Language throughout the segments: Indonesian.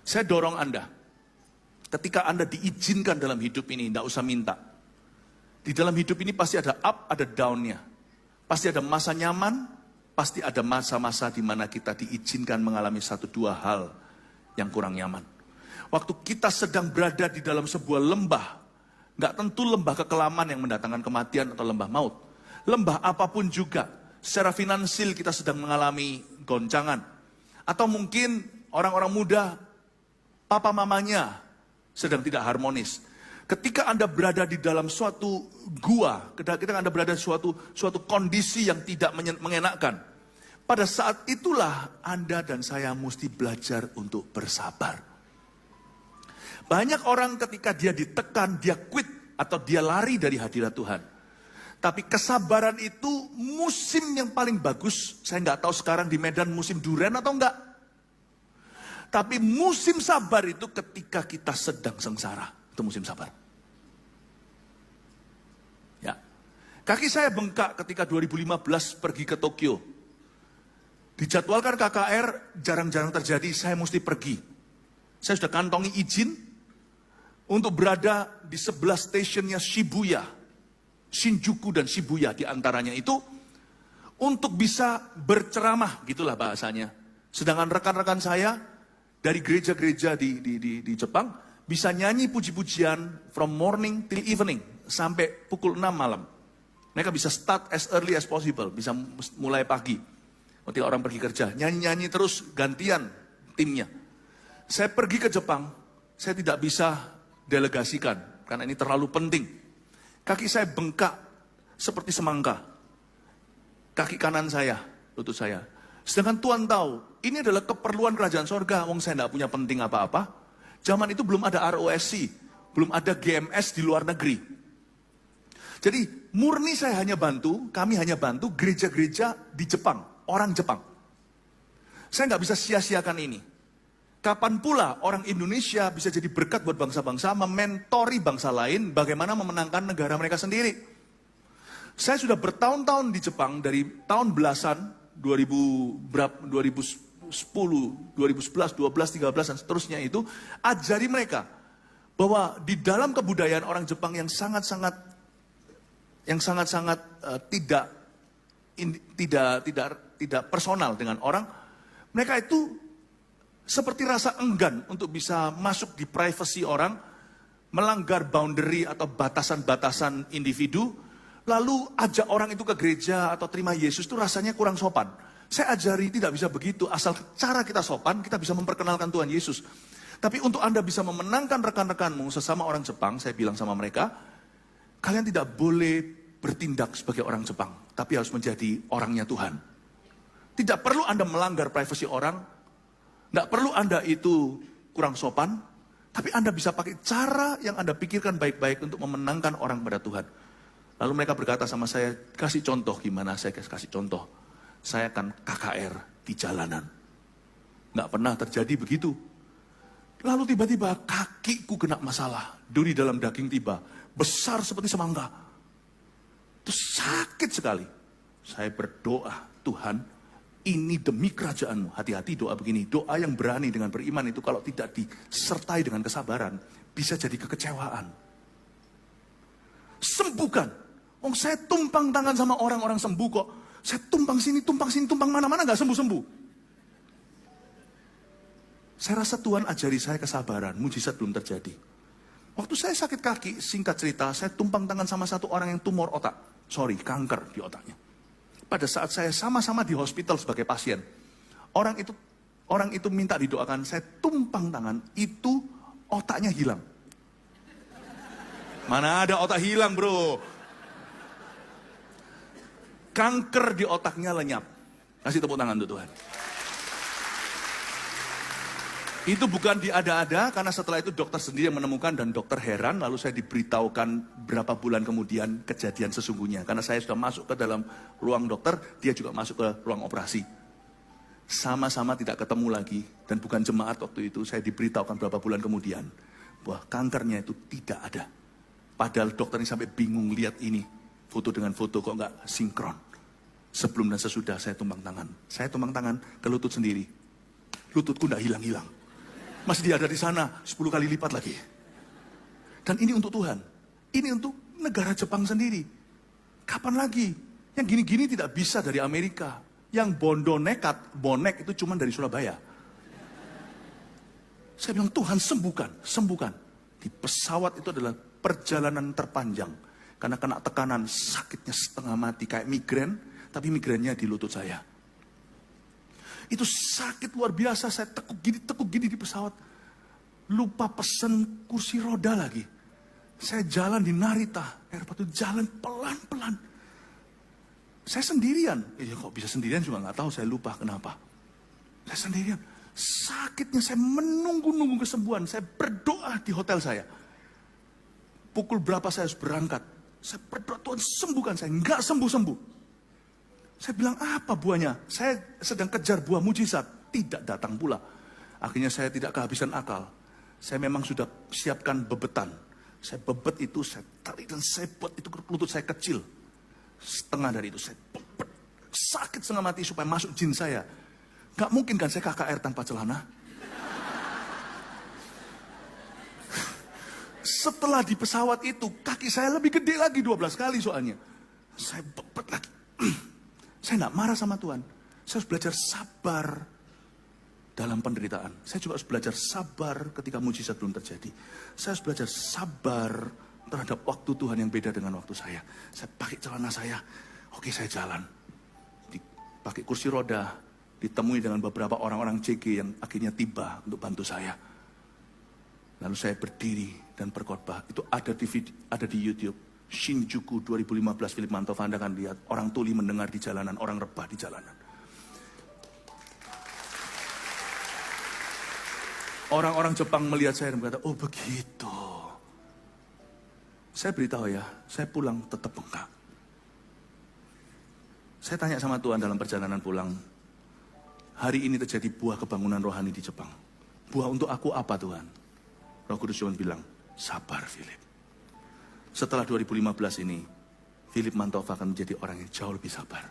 Saya dorong Anda, ketika Anda diizinkan dalam hidup ini, tidak usah minta. Di dalam hidup ini pasti ada up, ada down-nya. Pasti ada masa nyaman, pasti ada masa-masa di mana kita diizinkan mengalami satu dua hal yang kurang nyaman. Waktu kita sedang berada di dalam sebuah lembah, nggak tentu lembah kekelaman yang mendatangkan kematian atau lembah maut. Lembah apapun juga, secara finansial kita sedang mengalami goncangan. Atau mungkin orang-orang muda, papa mamanya sedang tidak harmonis. Ketika Anda berada di dalam suatu gua, ketika Anda berada di suatu kondisi yang tidak mengenakan, pada saat itulah Anda dan saya mesti belajar untuk bersabar. Banyak orang ketika dia ditekan, dia quit atau dia lari dari hadirat Tuhan. Tapi kesabaran itu musim yang paling bagus. Saya nggak tahu sekarang di Medan musim durian atau enggak. Tapi musim sabar itu ketika kita sedang sengsara. Itu musim sabar. Ya. Kaki saya bengkak ketika 2015 pergi ke Tokyo. Dijadwalkan KKR, jarang-jarang terjadi, saya mesti pergi. Saya sudah kantongi izin untuk berada di sebelah stasiunnya Shibuya. Shinjuku dan Shibuya diantaranya itu. Untuk bisa berceramah, gitulah bahasanya. Sedangkan rekan-rekan saya dari gereja-gereja di Jepang bisa nyanyi puji-pujian from morning till evening sampai pukul 6 malam. Mereka bisa start as early as possible, bisa mulai pagi. Ketika orang pergi kerja, nyanyi-nyanyi terus gantian timnya. Saya pergi ke Jepang, saya tidak bisa delegasikan karena ini terlalu penting. Kaki saya bengkak seperti semangka. Kaki kanan saya, lutut saya. Sedangkan Tuhan tahu, ini adalah keperluan kerajaan sorga. Wong saya tidak punya penting apa-apa. Zaman itu belum ada ROSC, belum ada GMS di luar negeri. Jadi murni saya hanya bantu, kami hanya bantu gereja-gereja di Jepang, orang Jepang. Saya nggak bisa sia-siakan ini. Kapan pula orang Indonesia bisa jadi berkat buat bangsa-bangsa, mementori bangsa lain bagaimana memenangkan negara mereka sendiri. Saya sudah bertahun-tahun di Jepang, dari tahun belasan, 2010, 2011, 12, 13, dan seterusnya itu, ajari mereka bahwa di dalam kebudayaan orang Jepang yang sangat-sangat tidak personal dengan orang, mereka itu seperti rasa enggan untuk bisa masuk di privasi orang, melanggar boundary atau batasan-batasan individu, lalu ajak orang itu ke gereja atau terima Yesus itu rasanya kurang sopan. Saya ajari tidak bisa begitu, asal cara kita sopan, kita bisa memperkenalkan Tuhan Yesus. Tapi untuk Anda bisa memenangkan rekan-rekanmu sesama orang Jepang, saya bilang sama mereka, kalian tidak boleh bertindak sebagai orang Jepang, tapi harus menjadi orangnya Tuhan. Tidak perlu Anda melanggar privasi orang, tidak perlu Anda itu kurang sopan, tapi Anda bisa pakai cara yang Anda pikirkan baik-baik untuk memenangkan orang pada Tuhan. Lalu mereka berkata sama saya, kasih contoh gimana, saya kasih contoh. Saya akan KKR di jalanan. Nggak pernah terjadi begitu. Lalu tiba-tiba kakiku kena masalah. Duri dalam daging tiba, besar seperti semangka. Itu sakit sekali. Saya berdoa, Tuhan, ini demi kerajaanmu. Hati-hati doa begini. Doa yang berani dengan beriman itu kalau tidak disertai dengan kesabaran, bisa jadi kekecewaan. Sembuhkan. Oh, saya tumpang tangan sama orang-orang sembuh kok. Saya tumpang sini, tumpang mana-mana gak sembuh-sembuh. Saya rasa Tuhan ajari saya kesabaran, mujizat belum terjadi. Waktu saya sakit kaki, singkat cerita, saya tumpang tangan sama satu orang yang tumor otak. Kanker di otaknya. Pada saat saya sama-sama di hospital sebagai pasien, orang itu minta didoakan, saya tumpang tangan, itu otaknya hilang. Mana ada otak hilang, bro? Kanker di otaknya lenyap. Kasih tepuk tangan untuk Tuhan. Itu bukan diada-ada, karena setelah itu dokter sendiri yang menemukan dan dokter heran, lalu saya diberitahukan berapa bulan kemudian kejadian sesungguhnya. Karena saya sudah masuk ke dalam ruang dokter, dia juga masuk ke ruang operasi. Sama-sama tidak ketemu lagi, dan bukan jemaat waktu itu, saya diberitahukan berapa bulan kemudian, bahwa kankernya itu tidak ada. Padahal dokter ini sampai bingung lihat ini, foto dengan foto kok nggak sinkron. Sebelum dan sesudah saya tumpang tangan. Saya tumpang tangan ke lutut sendiri. Lututku nggak hilang-hilang. Masih dia ada di sana 10 kali lipat lagi. Dan ini untuk Tuhan. Ini untuk negara Jepang sendiri. Kapan lagi? Yang gini-gini tidak bisa dari Amerika. Yang bondo nekat, bonek itu cuma dari Surabaya. Saya bilang, Tuhan sembuhkan, sembuhkan. Di pesawat itu adalah perjalanan terpanjang. Karena kena tekanan, sakitnya setengah mati. Kayak migren, tapi migrennya di lutut saya. Itu sakit luar biasa, saya tekuk gini di pesawat. Lupa pesen kursi roda lagi. Saya jalan di Narita, airport itu jalan pelan-pelan. Saya sendirian. Ya kok bisa sendirian juga nggak tahu, saya lupa kenapa. Saya sendirian. Sakitnya saya menunggu kesembuhan. Saya berdoa di hotel saya. Pukul berapa saya harus berangkat. Saya berdoa, Tuhan sembuhkan saya. Nggak sembuh-sembuh. Saya bilang, apa buahnya? Saya sedang kejar buah mujizat. Tidak datang pula. Akhirnya saya tidak kehabisan akal. Saya memang sudah siapkan bebetan. Saya bebet itu, saya tarik dan saya buat itu lutut saya kecil. Setengah dari itu saya bebet. Sakit setengah mati supaya masuk jin saya. Gak mungkin kan saya KKR tanpa celana. Setelah di pesawat itu, kaki saya lebih gede lagi 12 kali soalnya. Saya bebet lagi. Saya gak marah sama Tuhan. Saya harus belajar sabar dalam penderitaan. Saya juga harus belajar sabar ketika mujizat belum terjadi. Saya harus belajar sabar terhadap waktu Tuhan yang beda dengan waktu saya. Saya pakai celana saya, oke saya jalan. Pakai kursi roda, ditemui dengan beberapa orang-orang CG yang akhirnya tiba untuk bantu saya. Lalu saya berdiri dan berkhotbah. Itu ada di YouTube. Shinjuku 2015, Philip Mantova, Anda akan lihat. Orang tuli mendengar di jalanan, orang rebah di jalanan. Orang-orang Jepang melihat saya dan berkata, oh begitu. Saya beritahu ya, saya pulang tetap bengkak. Saya tanya sama Tuhan dalam perjalanan pulang, hari ini terjadi buah kebangunan rohani di Jepang. Buah untuk aku apa Tuhan? Roh Kudus cuma bilang, sabar Philip. Setelah 2015 ini, Philip Mantova akan menjadi orang yang jauh lebih sabar.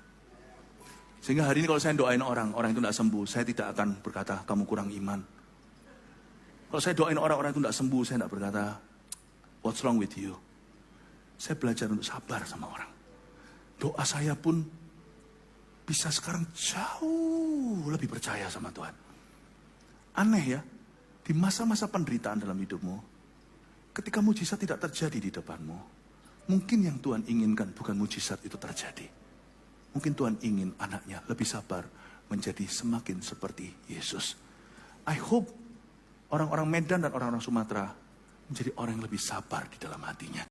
Sehingga hari ini kalau saya doain orang itu tidak sembuh, saya tidak akan berkata, kamu kurang iman. Kalau saya doain orang itu tidak sembuh, saya tidak berkata, what's wrong with you? Saya belajar untuk sabar sama orang. Doa saya pun bisa sekarang jauh lebih percaya sama Tuhan. Aneh ya, di masa-masa penderitaan dalam hidupmu, ketika mujizat tidak terjadi di depanmu, mungkin yang Tuhan inginkan bukan mujizat itu terjadi. Mungkin Tuhan ingin anaknya lebih sabar, menjadi semakin seperti Yesus. I hope orang-orang Medan dan orang-orang Sumatera menjadi orang yang lebih sabar di dalam hatinya.